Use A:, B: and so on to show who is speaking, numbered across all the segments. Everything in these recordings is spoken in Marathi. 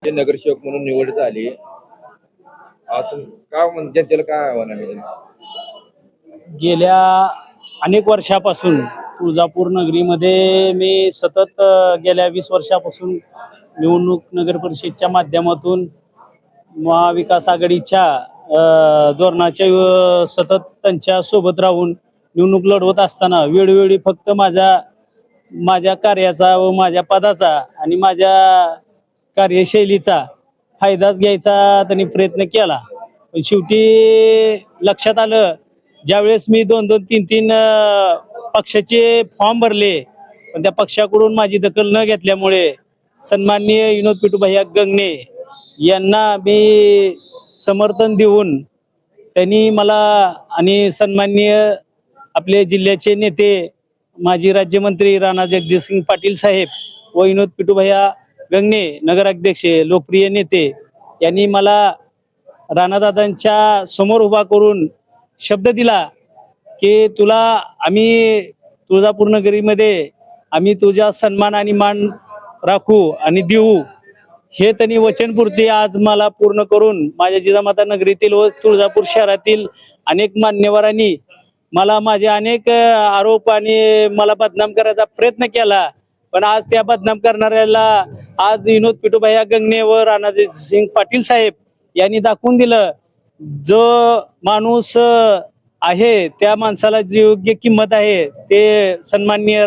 A: ते नगरसेवक म्हणून निवड झाली. आता काय म्हणजे जनतेला काय आव्हान आहे?
B: गेल्या अनेक वर्षापासून तुळजापूर नगरीमध्ये मी सतत गेल्या 20 वर्षापासून निवडणूक नगर परिषदच्या माध्यमातून महाविकास आघाडीच्या धोरणाच्या सतत त्यांच्या सोबत राहून निवडणूक लढवत असताना वेळोवेळी फक्त माझ्या कार्याचा व माझ्या पदाचा आणि माझ्या कार्यशैलीचा फायदाच घ्यायचा त्यांनी प्रयत्न केला. पण शेवटी लक्षात आलं, ज्यावेळेस मी 2-2, 3-3 पक्षाचे फॉर्म भरले, पण त्या पक्षाकडून माझी दखल न घेतल्यामुळे सन्माननीय विनोद पिटूभाई गंगणे यांना मी समर्थन देऊन त्यांनी मला आणि सन्माननीय आपले जिल्ह्याचे नेते माजी राज्यमंत्री राणा जगजितसिंग पाटील साहेब व विनोद पिटूभाई गंगणे नगराध्यक्ष लोकप्रिय नेते यांनी मला राणादादांच्या समोर उभा करून शब्द दिला की तुला आम्ही तुळजापूर नगरीमध्ये आम्ही तुझा सन्मान आणि मान राखू आणि देऊ, हे त्यांनी वचनपूर्ती आज मला पूर्ण करून माझ्या जिजामाता नगरीतील व तुळजापूर शहरातील अनेक मान्यवरांनी मला माझे अनेक आरोप आणि मला बदनाम करायचा प्रयत्न केला. पण आज त्या बदनाम करणाऱ्याला आज विनोद पिटूभाई गंगणे व राणाजगजितसिंग पाटील साहेब यांनी दाखवून दिलं, जो माणूस आहे त्या माणसाला जी योग्य किंमत आहे ते सन्माननीय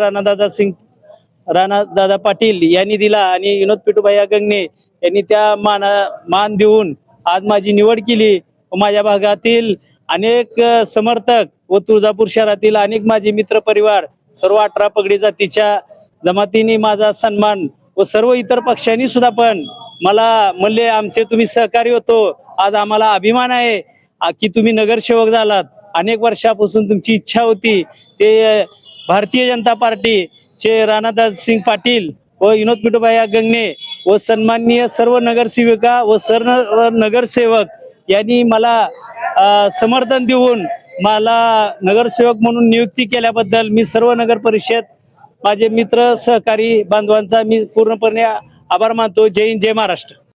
B: राणादादा पाटील यांनी दिला आणि विनोद पिटूभाई गंगणे यांनी त्या मान देऊन आज माझी निवड केली. माझ्या भागातील अनेक समर्थक व तुळजापूर शहरातील अनेक माझे मित्र परिवार सर्व 18 पगडी जातीच्या जमातीने माझा सन्मान व सर्व इतर पक्षांनी सुद्धा पण मला म्हणले, आमचे तुम्ही सहकारी होतो, आज आम्हाला अभिमान आहे की तुम्ही नगरसेवक झालात. अनेक वर्षापासून तुमची इच्छा होती. ते भारतीय जनता पार्टीचे राणादासिंग पाटील व विनोद पिटूभाई गंगणे व सन्माननीय सर्व नगरसेविका व सर्व नगरसेवक यांनी मला समर्थन देऊन मला नगरसेवक म्हणून नियुक्ती केल्याबद्दल मी सर्व नगर परिषद माझे मित्र सहकारी बांधवांचा मी पूर्णपणे आभार मानतो. जय हिंद, जय महाराष्ट्र.